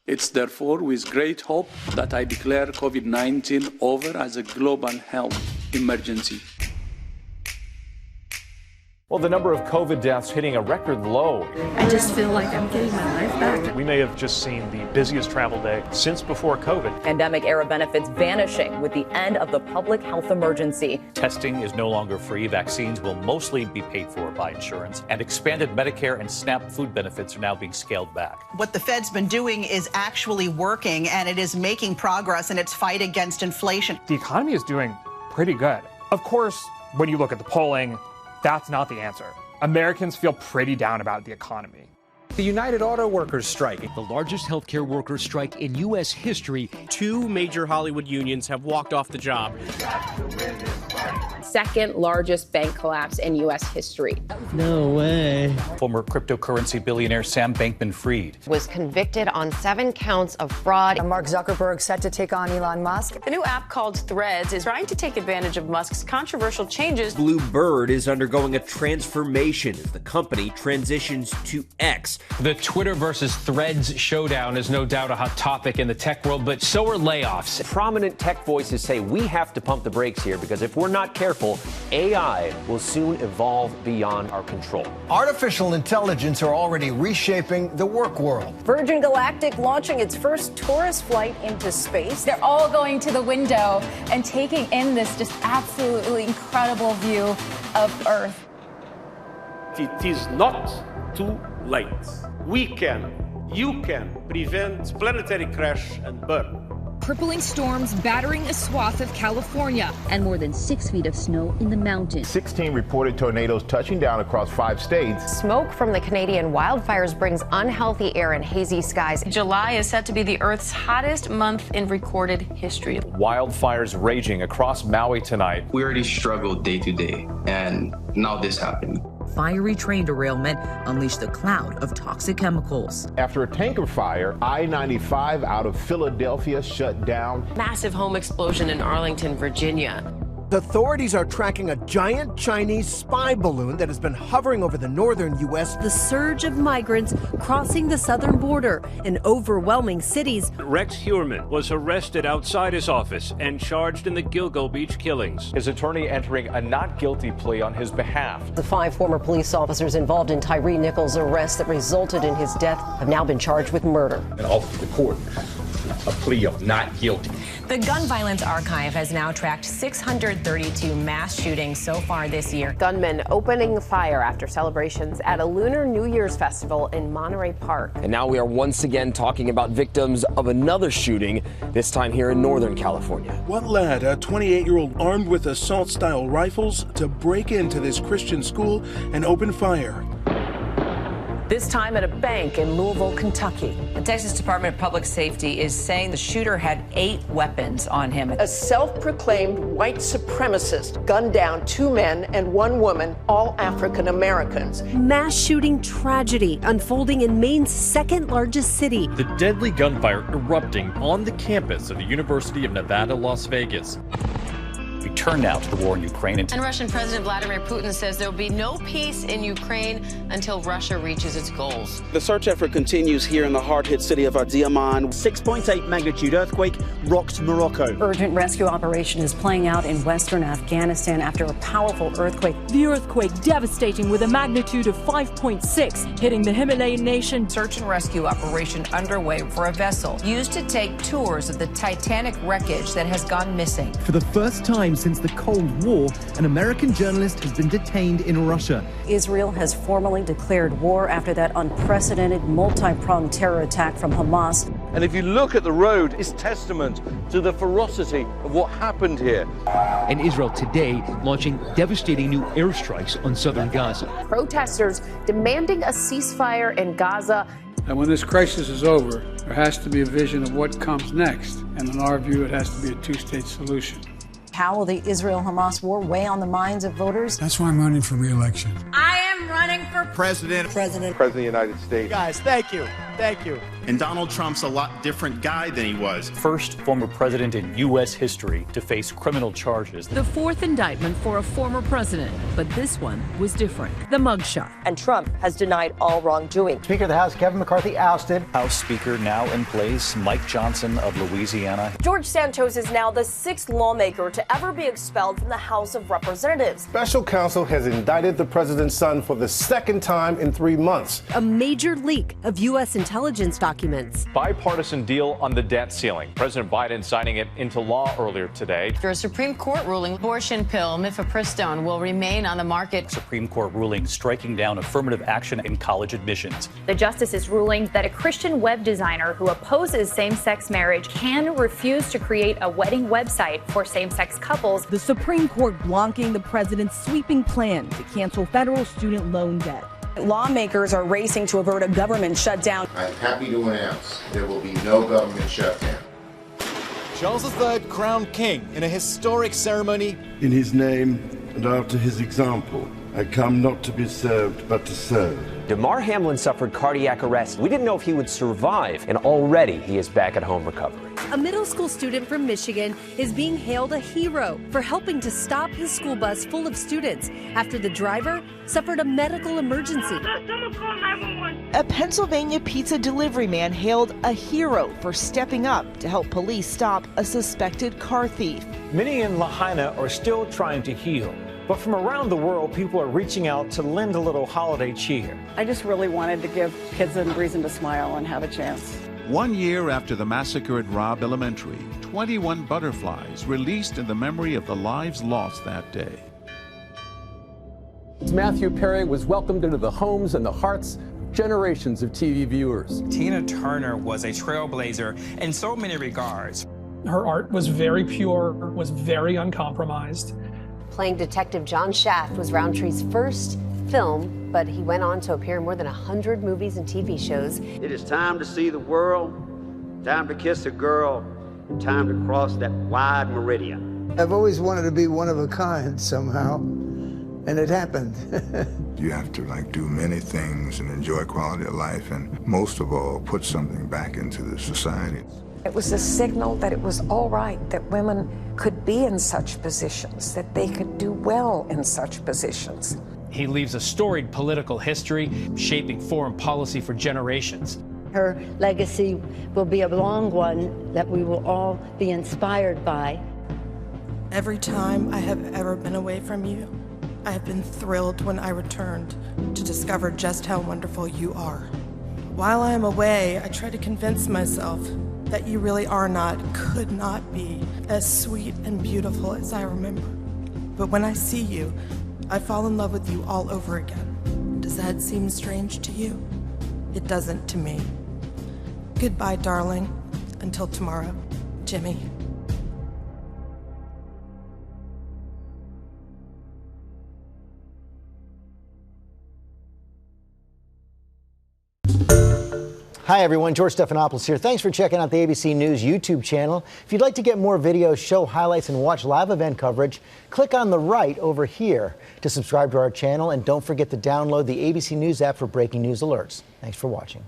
It's therefore with great hope that I declare COVID-19 over as a global health emergency. Well, the number of COVID deaths hitting a record low. I just feel like I'm getting my life back. We may have just seen the busiest travel day since before COVID. Pandemic-era benefits vanishing with the end of the public health emergency. Testing is no longer free. Vaccines will mostly be paid for by insurance. And expanded Medicare and SNAP food benefits are now being scaled back. What the Fed's been doing is actually working, and it is making progress in its fight against inflation. The economy is doing pretty good. Of course, when you look at the polling, that's not the answer. Americans feel pretty down about the economy. The United Auto Workers strike, the largest healthcare workers strike in U.S. history. 2 major Hollywood unions have walked off the job. Second largest bank collapse in U.S. history. No way. Former cryptocurrency billionaire Sam Bankman-Fried was convicted on 7 counts of fraud. Mark Zuckerberg set to take on Elon Musk. The new app called Threads is trying to take advantage of Musk's controversial changes. Blue Bird is undergoing a transformation as the company transitions to X. The Twitter versus Threads showdown is no doubt a hot topic in the tech world, but so are layoffs. Prominent tech voices say we have to pump the brakes here because if we're not careful, AI will soon evolve beyond our control. Artificial intelligence are already reshaping the work world. Virgin Galactic launching its first tourist flight into space. They're all going to the window and taking in this just absolutely incredible view of Earth. It is not too late. We can, you can prevent planetary crash and burn. Crippling storms battering a swath of California. And more than 6 feet of snow in the mountains. 16 reported tornadoes touching down across 5 states. Smoke from the Canadian wildfires brings unhealthy air and hazy skies. July is set to be the Earth's hottest month in recorded history. Wildfires raging across Maui tonight. We already struggled day to day, and now this happened. Fiery train derailment unleashed a cloud of toxic chemicals. After a tanker fire, I-95 out of Philadelphia shut down. Massive home explosion in Arlington, Virginia. Authorities are tracking a giant Chinese spy balloon that has been hovering over the northern U.S. The surge of migrants crossing the southern border in overwhelming cities. Rex Heuermann was arrested outside his office and charged in the Gilgo Beach killings. His attorney entering a not guilty plea on his behalf. The 5 former police officers involved in Tyree Nichols' arrest that resulted in his death have now been charged with murder. And offered the court a plea of not guilty. The Gun Violence Archive has now tracked 632 mass shootings so far this year. Gunmen opening fire after celebrations at a Lunar New Year's festival in Monterey Park. And now we are once again talking about victims of another shooting, this time here in Northern California. What led a 28-year-old armed with assault-style rifles to break into this Christian school and open fire? This time at a bank in Louisville, Kentucky. The Texas Department of Public Safety is saying the shooter had 8 weapons on him. A self-proclaimed white supremacist gunned down 2 men and 1 woman, all African Americans. Mass shooting tragedy unfolding in Maine's second largest city. The deadly gunfire erupting on the campus of the University of Nevada, Las Vegas. We turn now to the war in Ukraine. And Russian President Vladimir Putin says there will be no peace in Ukraine until Russia reaches its goals. The search effort continues here in the hard-hit city of Adiyaman. 6.8 magnitude earthquake rocked Morocco. Urgent rescue operation is playing out in western Afghanistan after a powerful earthquake. The earthquake devastating with a magnitude of 5.6, hitting the Himalayan nation. Search and rescue operation underway for a vessel used to take tours of the Titanic wreckage that has gone missing. For the first time since the Cold War, an American journalist has been detained in Russia. Israel has formally declared war after that unprecedented multi-pronged terror attack from Hamas. And if you look at the road, it's testament to the ferocity of what happened here. And Israel today launching devastating new airstrikes on southern Gaza. Protesters demanding a ceasefire in Gaza. And when this crisis is over, there has to be a vision of what comes next. And in our view, it has to be a 2-state solution. How will the Israel-Hamas war weigh on the minds of voters? That's why I'm running for re-election. I am running for President of the United States. Guys, thank you. Thank you. And Donald Trump's a lot different guy than he was. First former president in U.S. history to face criminal charges. The fourth indictment for a former president, but this one was different. The mugshot. And Trump has denied all wrongdoing. Speaker of the House Kevin McCarthy ousted. House Speaker now in place, Mike Johnson of Louisiana. George Santos is now the 6th lawmaker to ever be expelled from the House of Representatives. Special counsel has indicted the president's son for the second time in 3 months. A major leak of U.S. intelligence documents. Bipartisan deal on the debt ceiling. President Biden signing it into law earlier today. After a Supreme Court ruling, abortion pill mifepristone will remain on the market. Supreme Court ruling striking down affirmative action in college admissions. The justice is ruling that a Christian web designer who opposes same-sex marriage can refuse to create a wedding website for same-sex couples. The Supreme Court blocking the president's sweeping plan to cancel federal student loan debt. Lawmakers are racing to avert a government shutdown. I'm happy to announce there will be no government shutdown. Charles III crowned king in a historic ceremony. In his name and after his example, I come not to be served, but to serve. Damar Hamlin suffered cardiac arrest. We didn't know if he would survive, and already he is back at home recovering. A middle school student from Michigan is being hailed a hero for helping to stop his school bus full of students after the driver suffered a medical emergency. A Pennsylvania pizza delivery man hailed a hero for stepping up to help police stop a suspected car thief. Many in Lahaina are still trying to heal. But from around the world, people are reaching out to lend a little holiday cheer. I just really wanted to give kids a reason to smile and have a chance. 1 year after the massacre at Robb Elementary, 21 butterflies released in the memory of the lives lost that day. Matthew Perry was welcomed into the homes and the hearts of generations of TV viewers. Tina Turner was a trailblazer in so many regards. Her art was very pure, was very uncompromised. Playing Detective John Shaft was Roundtree's first film, but he went on to appear in more than 100 movies and TV shows. It is time to see the world, time to kiss a girl, and time to cross that wide meridian. I've always wanted to be one of a kind somehow, and it happened. You have to do many things and enjoy quality of life, and most of all, put something back into the society. It was a signal that it was all right, that women could be in such positions, that they could do well in such positions. He leaves a storied political history, shaping foreign policy for generations. Her legacy will be a long one that we will all be inspired by. Every time I have ever been away from you, I have been thrilled when I returned to discover just how wonderful you are. While I am away, I try to convince myself that you really are not, could not be, as sweet and beautiful as I remember. But when I see you, I fall in love with you all over again. Does that seem strange to you? It doesn't to me. Goodbye, darling. Until tomorrow, Jimmy. Hi everyone, George Stephanopoulos here. Thanks for checking out the ABC News YouTube channel. If you'd like to get more videos, show highlights, and watch live event coverage, click on the right over here to subscribe to our channel, and don't forget to download the ABC News app for breaking news alerts. Thanks for watching.